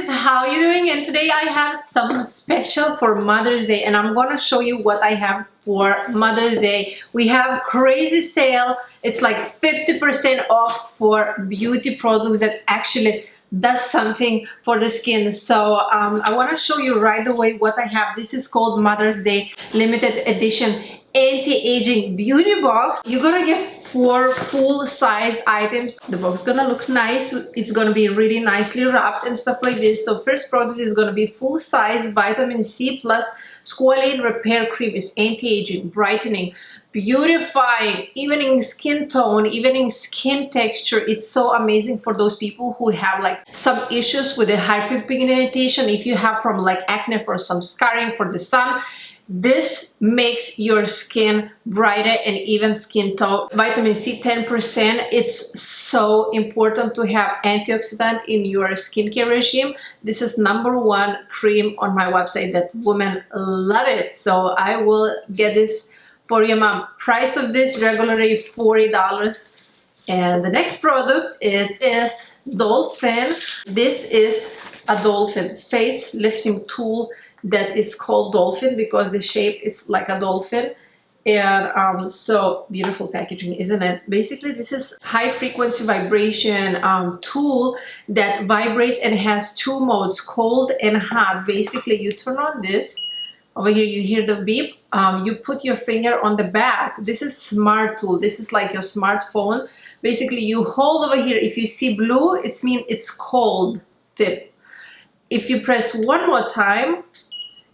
gorgeous, how are you doing? And today I have some special for Mother's Day, and I'm gonna show you what I have for Mother's Day. We have crazy sale. It's like 50% off for beauty products that actually does something for the skin. So I want to show you right away what I have. This is called Mother's Day limited edition anti-aging beauty box. You're gonna get 4 full-size items. The box is gonna look nice. It's gonna be really nicely wrapped and stuff like this. So first product is gonna be full-size vitamin C plus squalane repair cream. Is anti-aging, brightening, beautifying, evening skin tone, evening skin texture. It's so amazing for those people who have like some issues with the hyperpigmentation. If you have from like acne, for some scarring for the sun, this makes your skin brighter and even skin tone. Vitamin C 10%. It's so important to have antioxidant in your skincare regime. This is #1 cream on my website that women love it. So I will get this for your mom. Price of this regularly $40. And the next product, it is Dolphin. This is a Dolphin face lifting tool that is called Dolphin because the shape is like a dolphin. And so beautiful packaging, isn't it? Basically, this is high frequency vibration tool that vibrates and has 2 modes, cold and hot. Basically, you turn on this. Over here you hear the beep. You put your finger on the back. This is smart tool. This is like your smartphone. Basically, you hold over here. If you see blue, it means it's cold tip. If you press one more time,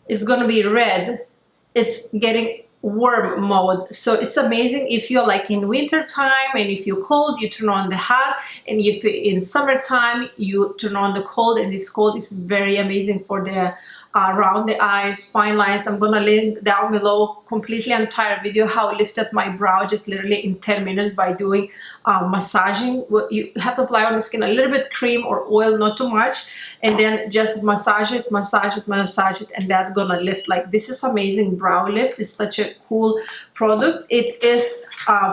it's gonna be red. It's getting warm mode. So it's amazing if you're like in winter time, and if you're cold, you turn on the hot, and if in summertime, you turn on the cold. And this cold is very amazing for the around the eyes, fine lines. I'm gonna link down below completely entire video how I lifted my brow just literally in 10 minutes by doing massaging. You have to apply on the skin a little bit cream or oil, not too much, and then just massage it, massage it, massage it, and that's gonna lift. Like, this is amazing brow lift. It's such a cool product. It is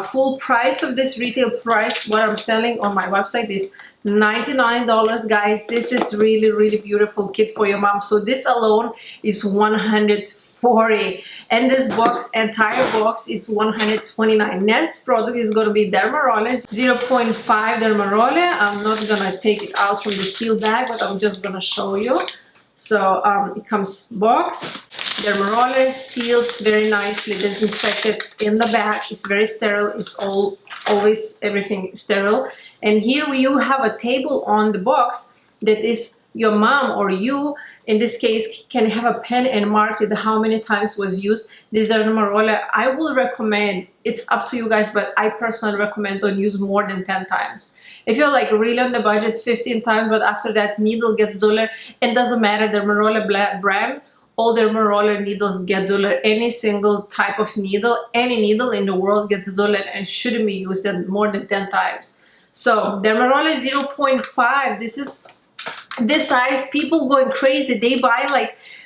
full price of this retail price. What I'm selling on my website is $99, guys. This is really beautiful kit for your mom. So this alone is $140, and this box, entire box, is $129. Next product is going to be Merola 0.5 Merola. I'm not gonna take it out from the seal bag, but I'm just gonna show you. So it comes box, Merola, sealed very nicely, disinfected in the back. It's very sterile. It's always everything sterile. And here you have a table on the box that is your mom or you, in this case, can have a pen and mark it how many times was used. This Merola, I will recommend, it's up to you guys, but I personally recommend don't use more than 10 times. If you're like really on the budget, 15 times, but after that needle gets duller, and doesn't matter, the Merola brand, all the Merola needles get duller. Any single type of needle, any needle in the world gets duller and shouldn't be used more than 10 times. So the Merola 0.5, this is this size. People going crazy. They buy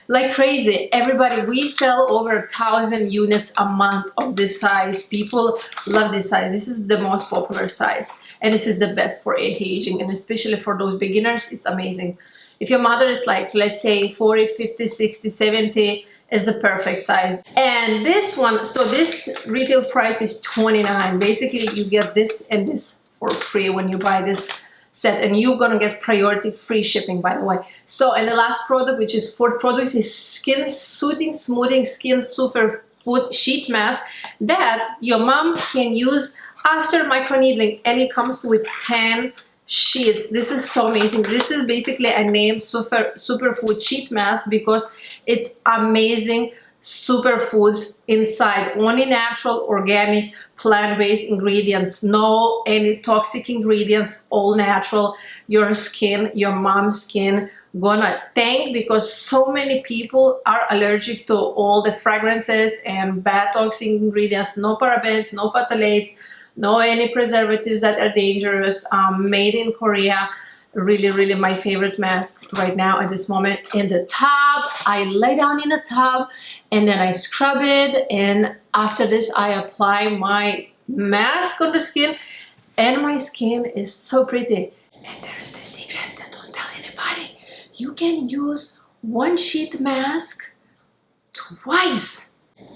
like crazy. Everybody, we sell over 1,000 units a month of this size. People love this size. This is the most popular size, and this is the best for anti-aging, and especially for those beginners, it's amazing. If your mother is like, let's say 40, 50, 60, 70, is the perfect size. And this one, so this retail price is $29. Basically, you get this and this for free when you buy this set, and you're gonna get priority free shipping, by the way. So, and the last product, which is 4th product, is skin soothing, smoothing skin superfood sheet mask that your mom can use after microneedling, and it comes with 10 sheets. This is so amazing. This is basically a name superfood sheet mask because it's amazing superfoods inside, only natural, organic, plant-based ingredients, no any toxic ingredients, all natural. Your skin, your mom's skin, gonna thank, because so many people are allergic to all the fragrances and bad toxic ingredients. No parabens, no phthalates, no any preservatives that are dangerous, made in Korea. Really my favorite mask right now at this moment. In the tub, I lay down in the tub and then I scrub it, and after this I apply my mask on the skin, and my skin is so pretty. And there's the secret that don't tell anybody. You can use one sheet mask twice.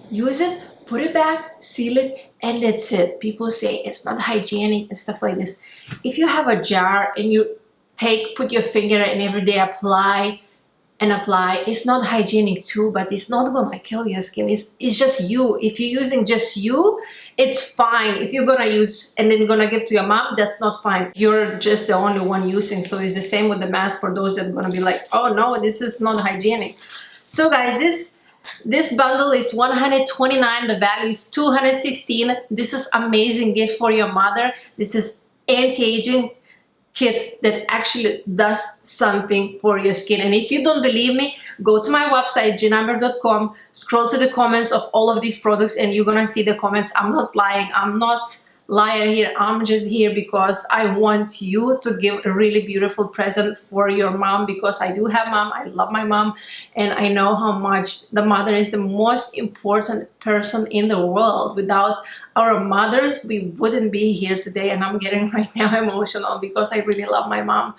Use it, put it back, seal it, and that's it. People say it's not hygienic and stuff like this. If you have a jar and you put your finger and every day apply and apply, it's not hygienic too, but it's not gonna kill your skin. It's just you. If you're using just you, it's fine. If you're gonna use and then gonna give to your mom, that's not fine. You're just the only one using. So it's the same with the mask for those that are gonna be like, oh no, this is not hygienic. So guys, this bundle is $129. The value is $216. This is amazing gift for your mother. This is anti-aging kit that actually does something for your skin. And if you don't believe me, go to my website ginamber.com, scroll to the comments of all of these products, and you're gonna see the comments. I'm not lying. I'm not liar here. I'm just here because I want you to give a really beautiful present for your mom, because I do have mom. I love my mom, and I know how much the mother is the most important person in the world. Without our mothers, we wouldn't be here today. And I'm getting right now emotional because I really love my mom.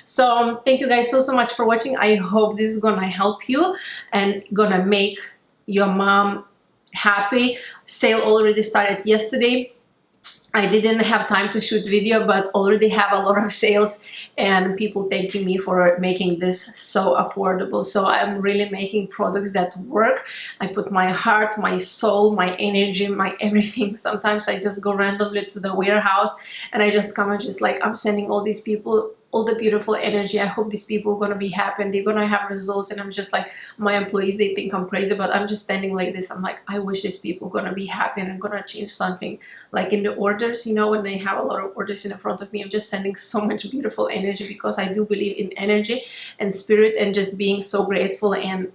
So thank you guys so much for watching. I hope this is gonna help you and gonna make your mom happy. Sale already started yesterday. I didn't have time to shoot video, but already have a lot of sales and people thanking me for making this so affordable. So I'm really making products that work. I put my heart, my soul, my energy, my everything. Sometimes I just go randomly to the warehouse and I just come and just like, I'm sending all these people all the beautiful energy. I hope these people are gonna be happy and they're gonna have results. And I'm just like, my employees, they think I'm crazy, but I'm just standing like this. I'm like, I wish these people are gonna be happy and I'm gonna change something. Like in the orders, you know, when they have a lot of orders in front of me, I'm just sending so much beautiful energy because I do believe in energy and spirit and just being so grateful and